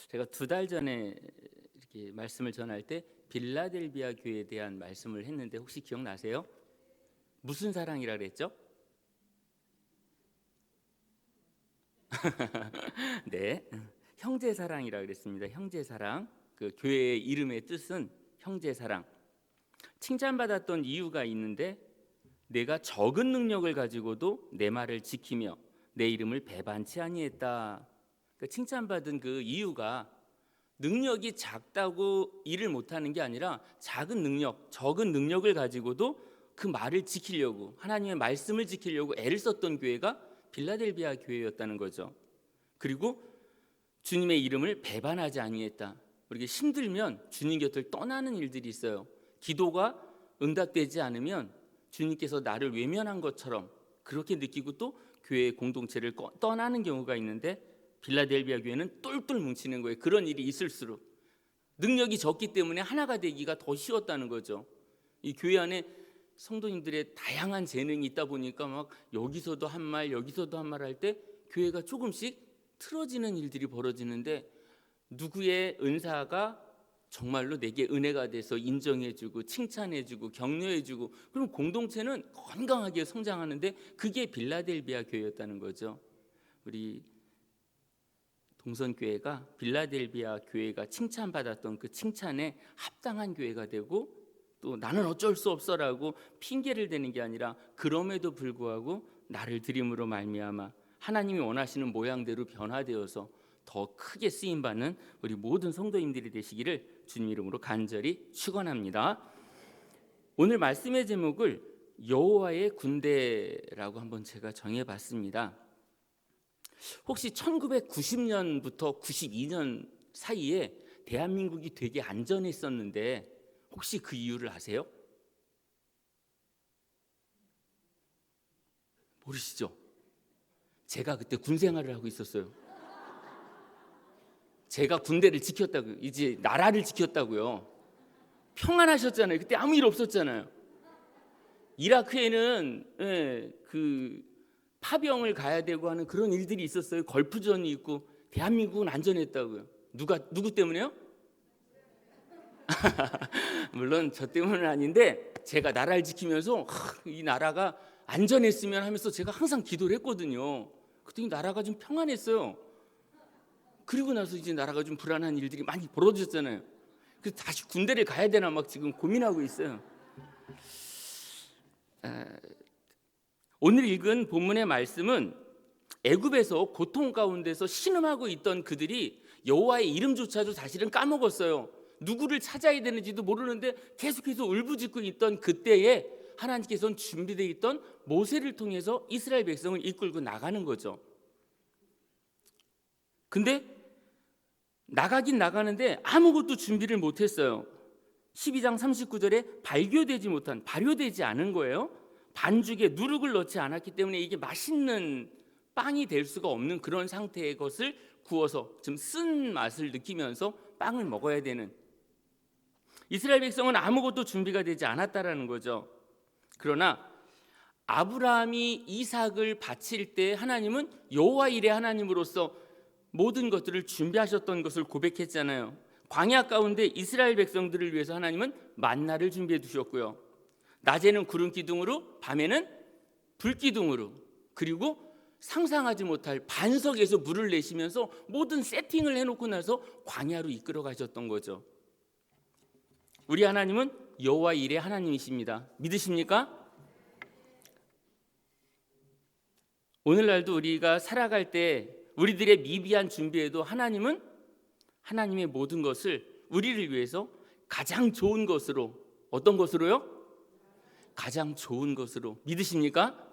제가 2달 전에 이렇게 말씀을 전할 때 빌라델비아 교회에 대한 말씀을 했는데 혹시 기억나세요? 무슨 사랑이라 그랬죠? 네, 형제 사랑이라 그랬습니다. 형제 사랑. 그 교회의 이름의 뜻은 형제 사랑. 칭찬받았던 이유가 있는데 내가 적은 능력을 가지고도 내 말을 지키며 내 이름을 배반치 아니했다. 그 칭찬받은 그 이유가 능력이 작다고 일을 못하는 게 아니라 작은 능력, 적은 능력을 가지고도 그 말을 지키려고, 하나님의 말씀을 지키려고 애를 썼던 교회가 빌라델비아 교회였다는 거죠. 그리고 주님의 이름을 배반하지 아니했다. 우리가 힘들면 주님 곁을 떠나는 일들이 있어요. 기도가 응답되지 않으면 주님께서 나를 외면한 것처럼 그렇게 느끼고 또 교회의 공동체를 떠나는 경우가 있는데, 빌라델비아 교회는 똘똘 뭉치는 거예요. 그런 일이 있을수록 능력이 적기 때문에 하나가 되기가 더 쉬웠다는 거죠. 이 교회 안에 성도님들의 다양한 재능이 있다 보니까 막 여기서도 한 말 여기서도 한 말 할 때 교회가 조금씩 틀어지는 일들이 벌어지는데, 누구의 은사가 정말로 내게 은혜가 돼서 인정해주고 칭찬해주고 격려해주고, 그럼 공동체는 건강하게 성장하는데 그게 빌라델비아 교회였다는 거죠. 우리 동선교회가 빌라델비아 교회가 칭찬받았던 그 칭찬에 합당한 교회가 되고, 또 나는 어쩔 수 없어라고 핑계를 대는 게 아니라 그럼에도 불구하고 나를 드림으로 말미암아 하나님이 원하시는 모양대로 변화되어서 더 크게 쓰임받는 우리 모든 성도님들이 되시기를 주님 이름으로 간절히 축원합니다. 오늘 말씀의 제목을 여호와의 군대라고 한번 제가 정해봤습니다. 혹시 1990년부터 92년 사이에 대한민국이 되게 안전했었는데 혹시 그 이유를 아세요? 모르시죠? 제가 그때 군 생활을 하고 있었어요. 제가 군대를 지켰다고요. 이제 나라를 지켰다고요. 평안하셨잖아요. 그때 아무 일 없었잖아요. 이라크에는 그 파병을 가야 되고 하는 그런 일들이 있었어요. 걸프전이 있고. 대한민국은 안전했다고요. 누구 때문에요? 물론 저 때문은 아닌데, 제가 나라를 지키면서 이 나라가 안전했으면 하면서 제가 항상 기도를 했거든요. 그랬더니 나라가 좀 평안했어요. 그리고 나서 이제 나라가 좀 불안한 일들이 많이 벌어졌잖아요. 그래서 다시 군대를 가야 되나 막 지금 고민하고 있어요. 오늘 읽은 본문의 말씀은 애굽에서 고통 가운데서 신음하고 있던 그들이 여호와의 이름조차도 사실은 까먹었어요. 누구를 찾아야 되는지도 모르는데 계속해서 울부짖고 있던 그때에 하나님께서는 준비되어 있던 모세를 통해서 이스라엘 백성을 이끌고 나가는 거죠. 근데 나가긴 나가는데 아무것도 준비를 못했어요. 12장 39절에 발효되지 않은 거예요. 반죽에 누룩을 넣지 않았기 때문에 이게 맛있는 빵이 될 수가 없는 그런 상태의 것을 구워서 좀 쓴 맛을 느끼면서 빵을 먹어야 되는, 이스라엘 백성은 아무것도 준비가 되지 않았다라는 거죠. 그러나 아브라함이 이삭을 바칠 때 하나님은 여호와 일의 하나님으로서 모든 것들을 준비하셨던 것을 고백했잖아요. 광야 가운데 이스라엘 백성들을 위해서 하나님은 만나를 준비해 두셨고요. 낮에는 구름 기둥으로, 밤에는 불 기둥으로, 그리고 상상하지 못할 반석에서 물을 내시면서 모든 세팅을 해놓고 나서 광야로 이끌어 가셨던 거죠. 우리 하나님은 여호와 일의 하나님이십니다. 믿으십니까? 오늘날도 우리가 살아갈 때 우리들의 미비한 준비에도 하나님은 하나님의 모든 것을 우리를 위해서 가장 좋은 것으로, 어떤 것으로요? 가장 좋은 것으로. 믿으십니까?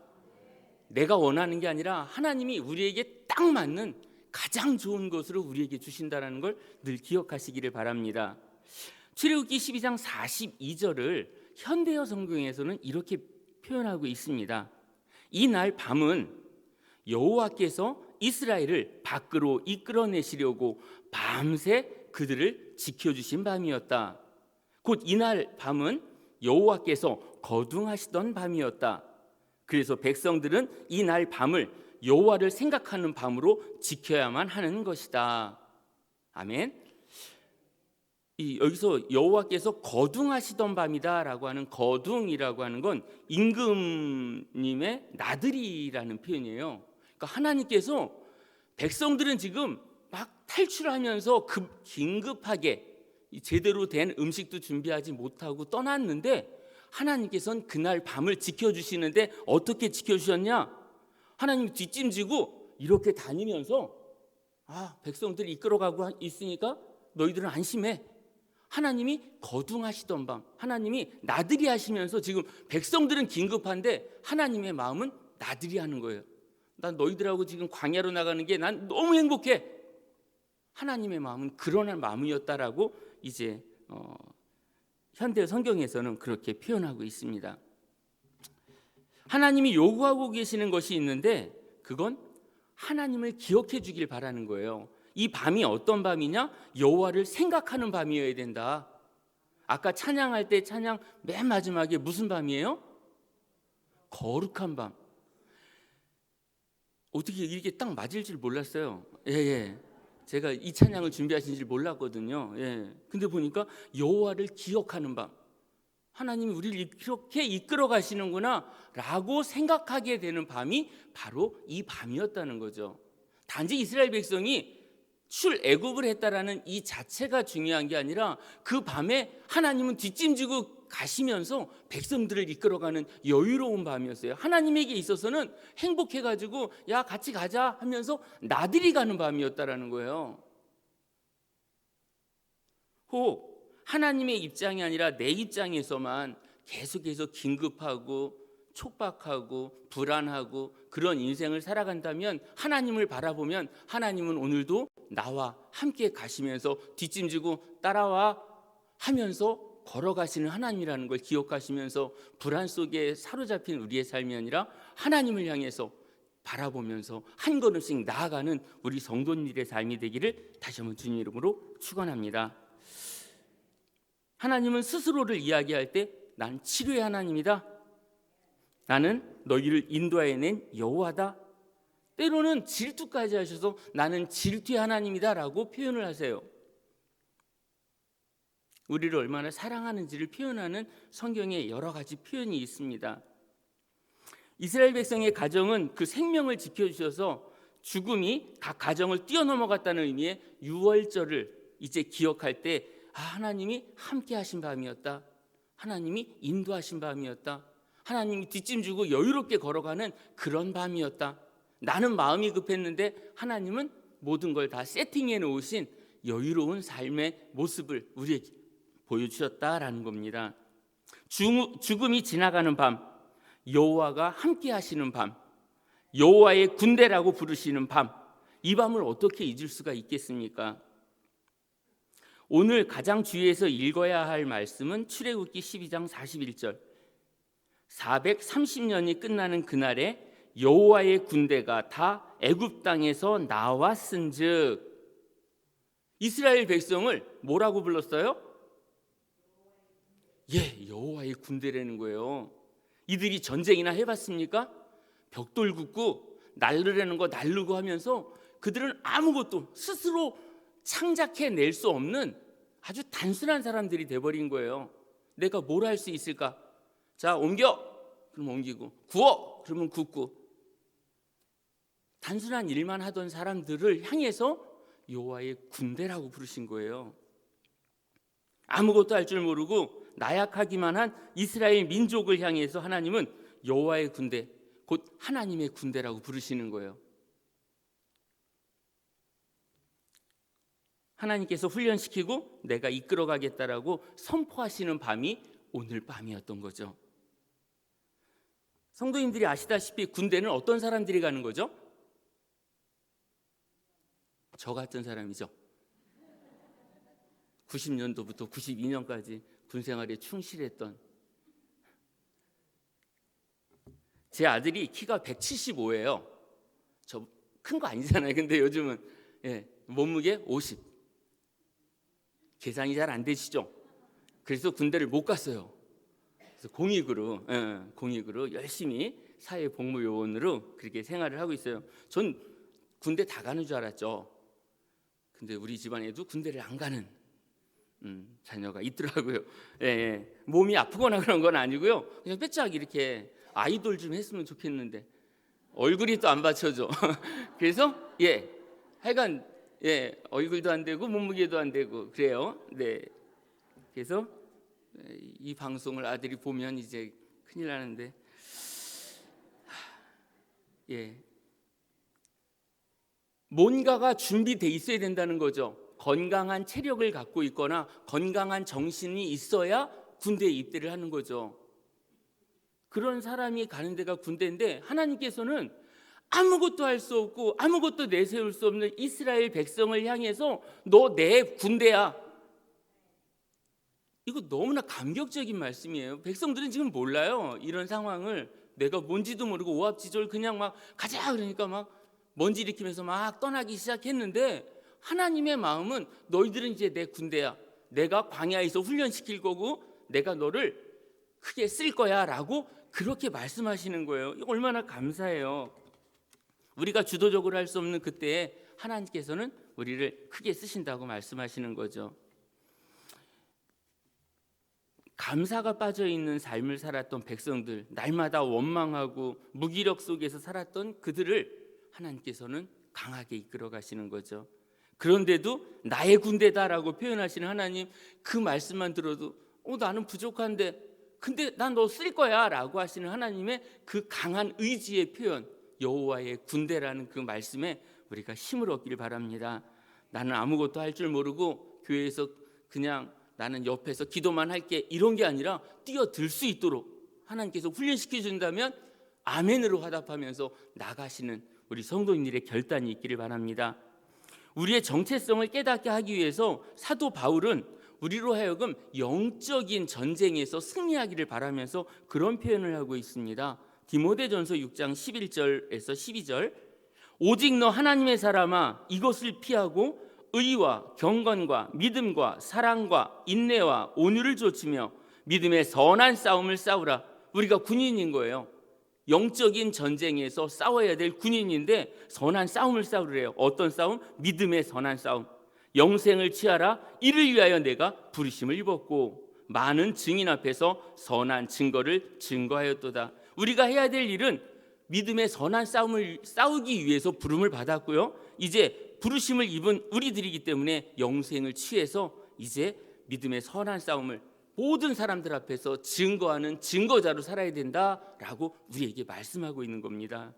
내가 원하는 게 아니라 하나님이 우리에게 딱 맞는 가장 좋은 것으로 우리에게 주신다는 걸 늘 기억하시기를 바랍니다. 출애굽기 12장 42절을 현대어 성경에서는 이렇게 표현하고 있습니다. 이날 밤은 여호와께서 이스라엘을 밖으로 이끌어내시려고 밤새 그들을 지켜주신 밤이었다. 곧 이날 밤은 여호와께서 거둥하시던 밤이었다. 그래서 백성들은 이날 밤을 여호와를 생각하는 밤으로 지켜야만 하는 것이다. 아멘. 여기서 여호와께서 거둥하시던 밤이다라고 하는 거둥이라고 하는 건 임금님의 나들이라는 표현이에요. 그러니까 하나님께서 백성들은 지금 막 탈출하면서 긴급하게 제대로 된 음식도 준비하지 못하고 떠났는데 하나님께서는 그날 밤을 지켜주시는데 어떻게 지켜주셨냐? 하나님 뒷짐지고 이렇게 다니면서 백성들이 이끌어가고 있으니까 너희들은 안심해. 하나님이 거둥하시던 밤, 하나님이 나들이 하시면서 지금 백성들은 긴급한데 하나님의 마음은 나들이 하는 거예요. 난 너희들하고 지금 광야로 나가는 게 난 너무 행복해. 하나님의 마음은 그런 마음이었다라고 이제 현대 성경에서는 그렇게 표현하고 있습니다. 하나님이 요구하고 계시는 것이 있는데 그건 하나님을 기억해 주길 바라는 거예요. 이 밤이 어떤 밤이냐? 여호와를 생각하는 밤이어야 된다. 아까 찬양할 때 찬양 맨 마지막에 무슨 밤이에요? 거룩한 밤. 어떻게 이렇게 딱 맞을 줄 몰랐어요. 예. 제가 이 찬양을 준비하신 줄 몰랐거든요. 예. 근데 보니까 여호와를 기억하는 밤. 하나님이 우리를 이렇게 이끌어 가시는구나 라고 생각하게 되는 밤이 바로 이 밤이었다는 거죠. 단지 이스라엘 백성이 출애굽을 했다라는 이 자체가 중요한 게 아니라 그 밤에 하나님은 뒷짐지고 가시면서 백성들을 이끌어가는 여유로운 밤이었어요. 하나님에게 있어서는 행복해가지고 야 같이 가자 하면서 나들이 가는 밤이었다라는 거예요. 혹 하나님의 입장이 아니라 내 입장에서만 계속해서 긴급하고 촉박하고 불안하고 그런 인생을 살아간다면 하나님을 바라보면 하나님은 오늘도 나와 함께 가시면서 뒷짐지고 따라와 하면서 걸어가시는 하나님이라는 걸 기억하시면서 불안 속에 사로잡힌 우리의 삶이 아니라 하나님을 향해서 바라보면서 한 걸음씩 나아가는 우리 성도님들의 삶이 되기를 다시 한번 주님 이름으로 축원합니다. 하나님은 스스로를 이야기할 때 난 치료의 하나님이다. 나는 너희를 인도해낸 여호와다. 때로는 질투까지 하셔서 나는 질투의 하나님이다라고 표현을 하세요. 우리를 얼마나 사랑하는지를 표현하는 성경에 여러 가지 표현이 있습니다. 이스라엘 백성의 가정은 그 생명을 지켜주셔서 죽음이 각 가정을 뛰어넘어갔다는 의미의 유월절을 이제 기억할 때 하나님이 함께 하신 밤이었다. 하나님이 인도하신 밤이었다. 하나님이 뒷짐지고 여유롭게 걸어가는 그런 밤이었다. 나는 마음이 급했는데 하나님은 모든 걸 다 세팅해 놓으신 여유로운 삶의 모습을 우리에게 보여주셨다라는 겁니다. 죽음이 지나가는 밤, 여호와가 함께 하시는 밤, 여호와의 군대라고 부르시는 밤, 이 밤을 어떻게 잊을 수가 있겠습니까? 오늘 가장 주의해서 읽어야 할 말씀은 출애굽기 12장 41절. 430년이 끝나는 그날에 여호와의 군대가 다 애굽 땅에서 나왔은즉. 이스라엘 백성을 뭐라고 불렀어요? 여호와의 군대라는 거예요. 이들이 전쟁이나 해봤습니까? 벽돌 굽고 날르려는 거 날르고 하면서 그들은 아무것도 스스로 창작해낼 수 없는 아주 단순한 사람들이 돼버린 거예요. 내가 뭘 할 수 있을까? 자, 옮겨! 그럼 옮기고, 구워! 그러면 굽고. 단순한 일만 하던 사람들을 향해서 여호와의 군대라고 부르신 거예요. 아무것도 할 줄 모르고 나약하기만 한 이스라엘 민족을 향해서 하나님은 여호와의 군대, 곧 하나님의 군대라고 부르시는 거예요. 하나님께서 훈련시키고 내가 이끌어가겠다라고 선포하시는 밤이 오늘 밤이었던 거죠. 성도님들이 아시다시피 군대는 어떤 사람들이 가는 거죠? 저 같은 사람이죠. 90년도부터 92년까지 군생활에 충실했던 제 아들이 키가 175예요. 저 큰 거 아니잖아요. 근데 요즘은 몸무게 50. 계산이 잘 안 되시죠? 그래서 군대를 못 갔어요. 그래서 공익으로 열심히 사회복무요원으로 그렇게 생활을 하고 있어요. 전 군대 다 가는 줄 알았죠. 근데 우리 집안에도 군대를 안 가는 자녀가 있더라고요. 예, 예. 몸이 아프거나 그런 건 아니고요. 그냥 빼짝 이렇게 아이돌 좀 했으면 좋겠는데 얼굴이 또 안 받쳐줘. 그래서 하여간 얼굴도 안 되고 몸무게도 안 되고 그래요. 네. 그래서 이 방송을 아들이 보면 이제 큰일 나는데, 뭔가가 준비돼 있어야 된다는 거죠. 건강한 체력을 갖고 있거나 건강한 정신이 있어야 군대에 입대를 하는 거죠. 그런 사람이 가는 데가 군대인데, 하나님께서는 아무것도 할 수 없고 아무것도 내세울 수 없는 이스라엘 백성을 향해서 너 내 군대야. 이거 너무나 감격적인 말씀이에요. 백성들은 지금 몰라요. 이런 상황을 내가 뭔지도 모르고 오합지졸 그냥 막 가자 그러니까 막 먼지 일으키면서 막 떠나기 시작했는데, 하나님의 마음은 너희들은 이제 내 군대야. 내가 광야에서 훈련시킬 거고 내가 너를 크게 쓸 거야 라고 그렇게 말씀하시는 거예요. 이거 얼마나 감사해요. 우리가 주도적으로 할 수 없는 그때에 하나님께서는 우리를 크게 쓰신다고 말씀하시는 거죠. 감사가 빠져있는 삶을 살았던 백성들, 날마다 원망하고 무기력 속에서 살았던 그들을 하나님께서는 강하게 이끌어 가시는 거죠. 그런데도 나의 군대다라고 표현하시는 하나님, 그 말씀만 들어도 나는 부족한데 근데 난 너 쓸 거야 라고 하시는 하나님의 그 강한 의지의 표현, 여호와의 군대라는 그 말씀에 우리가 힘을 얻기를 바랍니다. 나는 아무것도 할 줄 모르고 교회에서 그냥 나는 옆에서 기도만 할게, 이런 게 아니라 뛰어들 수 있도록 하나님께서 훈련시켜 준다면 아멘으로 화답하면서 나가시는 우리 성도님들의 결단이 있기를 바랍니다. 우리의 정체성을 깨닫게 하기 위해서 사도 바울은 우리로 하여금 영적인 전쟁에서 승리하기를 바라면서 그런 표현을 하고 있습니다. 디모데전서 6장 11절에서 12절, 오직 너 하나님의 사람아 이것을 피하고 의와 경건과 믿음과 사랑과 인내와 온유를 좇으며 믿음의 선한 싸움을 싸우라. 우리가 군인인 거예요. 영적인 전쟁에서 싸워야 될 군인인데 선한 싸움을 싸우래요. 어떤 싸움? 믿음의 선한 싸움. 영생을 취하라. 이를 위하여 내가 부르심을 입었고 많은 증인 앞에서 선한 증거를 증거하였도다. 우리가 해야 될 일은 믿음의 선한 싸움을 싸우기 위해서 부름을 받았고요. 이제 부르심을 입은 우리들이기 때문에 영생을 취해서 이제 믿음의 선한 싸움을 모든 사람들 앞에서 증거하는 증거자로 살아야 된다라고 우리에게 말씀하고 있는 겁니다.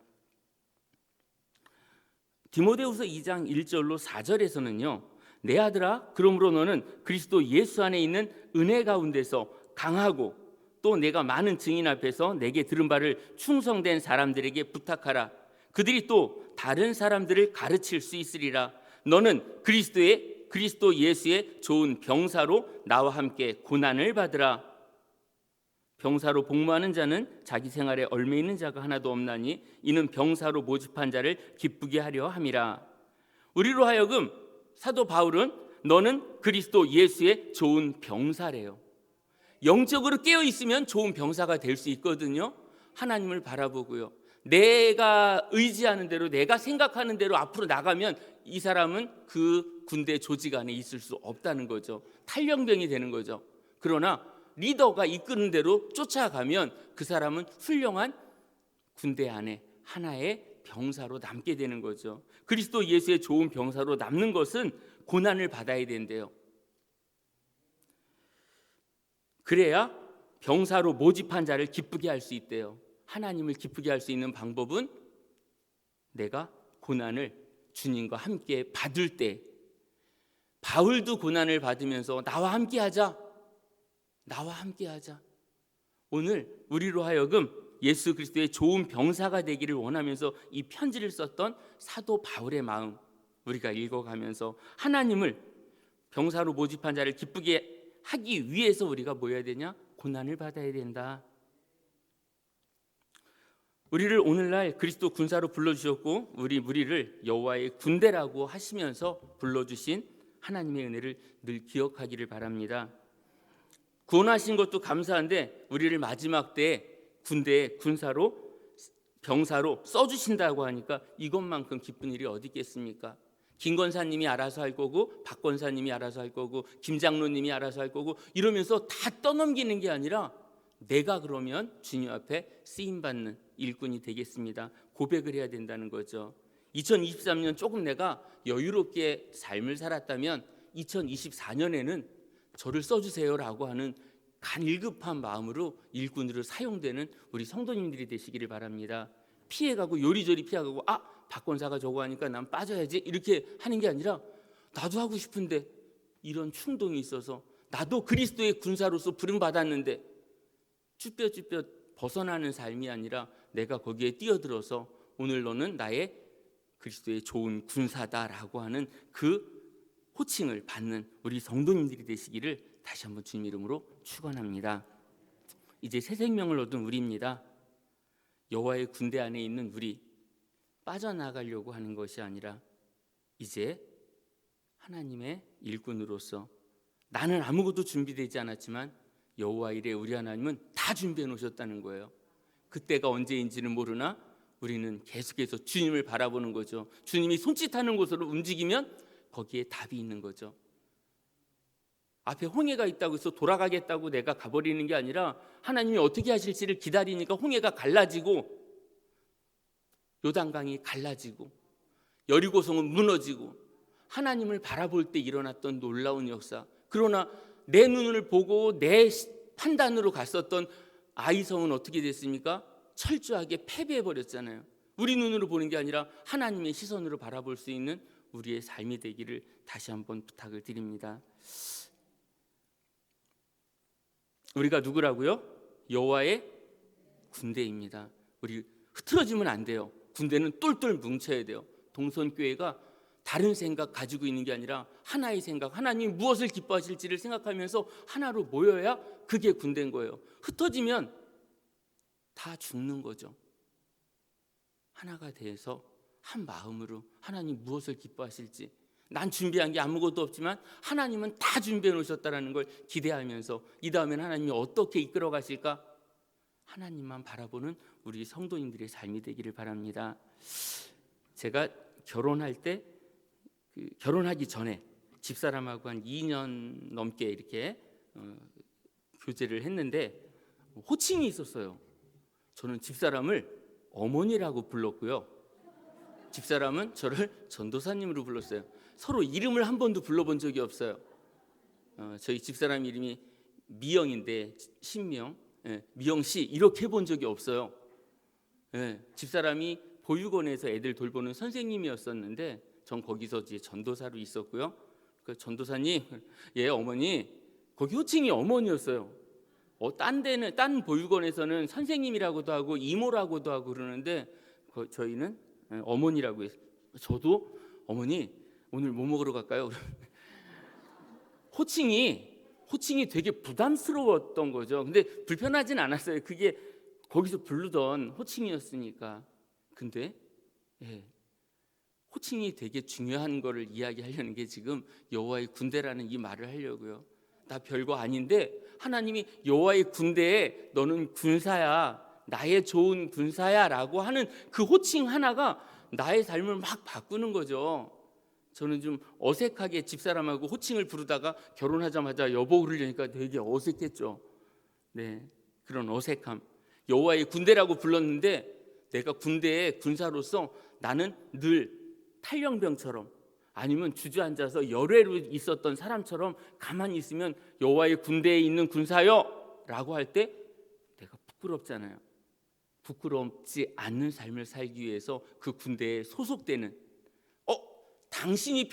디모데후서 2장 1절로 4절에서는요. 내 아들아, 그러므로 너는 그리스도 예수 안에 있는 은혜 가운데서 강하고 또 내가 많은 증인 앞에서 내게 들은 바를 충성된 사람들에게 부탁하라. 그들이 또 다른 사람들을 가르칠 수 있으리라. 너는 그리스도 예수의 좋은 병사로 나와 함께 고난을 받으라. 병사로 복무하는 자는 자기 생활에 얽매 있는 자가 하나도 없나니 이는 병사로 모집한 자를 기쁘게 하려 함이라. 우리로 하여금 사도 바울은 너는 그리스도 예수의 좋은 병사래요. 영적으로 깨어 있으면 좋은 병사가 될 수 있거든요. 하나님을 바라보고요. 내가 의지하는 대로, 내가 생각하는 대로 앞으로 나가면 이 사람은 그 군대 조직 안에 있을 수 없다는 거죠. 탈영병이 되는 거죠. 그러나 리더가 이끄는 대로 쫓아가면 그 사람은 훌륭한 군대 안에 하나의 병사로 남게 되는 거죠. 그리스도 예수의 좋은 병사로 남는 것은 고난을 받아야 된대요. 그래야 병사로 모집한 자를 기쁘게 할 수 있대요. 하나님을 기쁘게 할 수 있는 방법은 내가 고난을 주님과 함께 받을 때, 바울도 고난을 받으면서 나와 함께 하자. 오늘 우리로 하여금 예수 그리스도의 좋은 병사가 되기를 원하면서 이 편지를 썼던 사도 바울의 마음 우리가 읽어가면서 하나님을 병사로 모집한 자를 기쁘게 하기 위해서 우리가 뭐 해야 되냐? 고난을 받아야 된다. 우리를 오늘날 그리스도 군사로 불러주셨고 우리 무리를 여호와의 군대라고 하시면서 불러주신 하나님의 은혜를 늘 기억하기를 바랍니다. 구원하신 것도 감사한데 우리를 마지막 때에 군대에 군사로 병사로 써주신다고 하니까 이것만큼 기쁜 일이 어디 있겠습니까? 김 권사님이 알아서 할 거고, 박 권사님이 알아서 할 거고, 김 장로님이 알아서 할 거고, 이러면서 다 떠넘기는 게 아니라 내가 그러면 주님 앞에 쓰임받는 일꾼이 되겠습니다. 고백을 해야 된다는 거죠. 2023년 조금 내가 여유롭게 삶을 살았다면 2024년에는 저를 써주세요라고 하는 간일급한 마음으로 일꾼으로 사용되는 우리 성도님들이 되시기를 바랍니다. 피해가고 요리조리 피해가고 박 권사가 저거 하니까 난 빠져야지 이렇게 하는 게 아니라 나도 하고 싶은데 이런 충동이 있어서 나도 그리스도의 군사로서 부름받았는데 쭈뼛쭈뼛 벗어나는 삶이 아니라 내가 거기에 뛰어들어서 오늘 너는 나의 그리스도의 좋은 군사다라고 하는 그 호칭을 받는 우리 성도님들이 되시기를 다시 한번 주님 이름으로 축원합니다. 이제 새 생명을 얻은 우리입니다. 여호와의 군대 안에 있는 우리, 빠져나가려고 하는 것이 아니라 이제 하나님의 일꾼으로서 나는 아무것도 준비되지 않았지만 여호와 이레 우리 하나님은 다 준비해 놓으셨다는 거예요. 그때가 언제인지는 모르나 우리는 계속해서 주님을 바라보는 거죠. 주님이 손짓하는 곳으로 움직이면 거기에 답이 있는 거죠. 앞에 홍해가 있다고 해서 돌아가겠다고 내가 가버리는 게 아니라 하나님이 어떻게 하실지를 기다리니까 홍해가 갈라지고 요단강이 갈라지고 여리고성은 무너지고 하나님을 바라볼 때 일어났던 놀라운 역사. 그러나 내 눈을 보고 내 판단으로 갔었던 아이성은 어떻게 됐습니까? 철저하게 패배해버렸잖아요. 우리 눈으로 보는 게 아니라 하나님의 시선으로 바라볼 수 있는 우리의 삶이 되기를 다시 한번 부탁을 드립니다. 우리가 누구라고요? 여호와의 군대입니다. 우리 흐트러지면 안 돼요. 군대는 똘똘 뭉쳐야 돼요. 동선교회가 다른 생각 가지고 있는 게 아니라 하나의 생각, 하나님이 무엇을 기뻐하실지를 생각하면서 하나로 모여야 그게 군대인 거예요. 흩어지면 다 죽는 거죠. 하나가 돼서 한 마음으로 하나님 무엇을 기뻐하실지, 난 준비한 게 아무것도 없지만 하나님은 다 준비해 놓으셨다는 걸 기대하면서 이 다음엔 하나님이 어떻게 이끌어 가실까? 하나님만 바라보는 우리 성도님들의 삶이 되기를 바랍니다. 제가 결혼할 때 결혼하기 전에 집사람하고 한 2년 넘게 이렇게 교제를 했는데 호칭이 있었어요. 저는 집사람을 어머니라고 불렀고요. 집사람은 저를 전도사님으로 불렀어요. 서로 이름을 한 번도 불러본 적이 없어요. 저희 집사람 이름이 미영인데 신명, 미영 씨 이렇게 해본 적이 없어요. 집사람이 보육원에서 애들 돌보는 선생님이었었는데 전 거기서 이제 전도사로 있었고요. 그 전도사님, 어머니, 거기 호칭이 어머니였어요. 딴 보육원에서는 선생님이라고도 하고 이모라고도 하고 그러는데 저희는 어머니라고 했어요. 저도 어머니 오늘 뭐 먹으러 갈까요? 호칭이 되게 부담스러웠던 거죠. 근데 불편하진 않았어요. 그게 거기서 부르던 호칭이었으니까. 근데 호칭이 되게 중요한 거를 이야기하려는 게 지금 여호와의 군대라는 이 말을 하려고요. 나 별거 아닌데 하나님이 여호와의 군대에 너는 군사야, 나의 좋은 군사야 라고 하는 그 호칭 하나가 나의 삶을 막 바꾸는 거죠. 저는 좀 어색하게 집사람하고 호칭을 부르다가 결혼하자마자 여보 그러려니까 되게 어색했죠. 그런 어색함. 여호와의 군대라고 불렀는데 내가 군대의 군사로서 나는 늘 탈영병처럼 아니면 주저앉아서 열외로 있었던 사람처럼 가만히 있으면 여호와의 군대에 있는 군사여 라고 할 때 내가 부끄럽잖아요. 부끄럽지 않는 삶을 살기 위해서 그 군대에 소속되는 당신이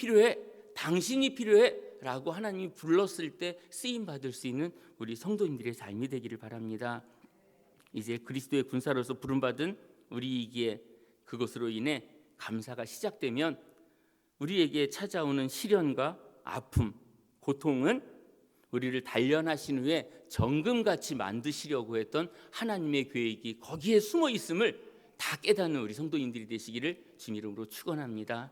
필요해 라고 하나님이 불렀을 때 쓰임받을 수 있는 우리 성도님들의 삶이 되기를 바랍니다. 이제 그리스도의 군사로서 부름받은 우리에게 그것으로 인해 감사가 시작되면 우리에게 찾아오는 시련과 아픔, 고통은 우리를 단련하신 후에 정금같이 만드시려고 했던 하나님의 계획이 거기에 숨어 있음을 다 깨닫는 우리 성도님들이 되시기를 주님 이름으로 축원합니다.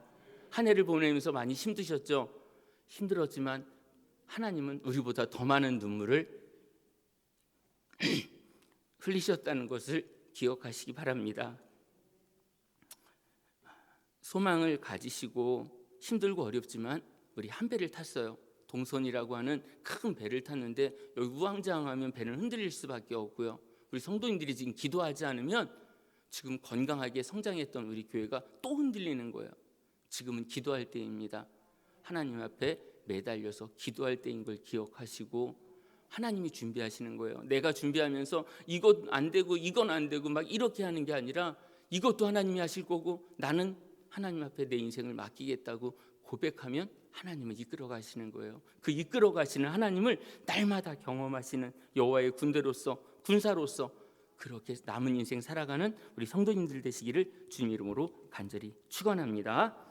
한 해를 보내면서 많이 힘드셨죠? 힘들었지만 하나님은 우리보다 더 많은 눈물을 흘리셨다는 것을 기억하시기 바랍니다. 소망을 가지시고 힘들고 어렵지만 우리 한 배를 탔어요. 동선이라고 하는 큰 배를 탔는데 여기 우왕좌왕하면 배는 흔들릴 수밖에 없고요. 우리 성도님들이 지금 기도하지 않으면 지금 건강하게 성장했던 우리 교회가 또 흔들리는 거예요. 지금은 기도할 때입니다. 하나님 앞에 매달려서 기도할 때인 걸 기억하시고 하나님이 준비하시는 거예요. 내가 준비하면서 이것 안 되고 이건 안 되고 막 이렇게 하는 게 아니라 이것도 하나님이 하실 거고 나는 하나님 앞에 내 인생을 맡기겠다고 고백하면 하나님은 이끌어 가시는 거예요. 그 이끌어 가시는 하나님을 날마다 경험하시는 여호와의 군대로서 군사로서 그렇게 남은 인생 살아가는 우리 성도님들 되시기를 주님 이름으로 간절히 축원합니다.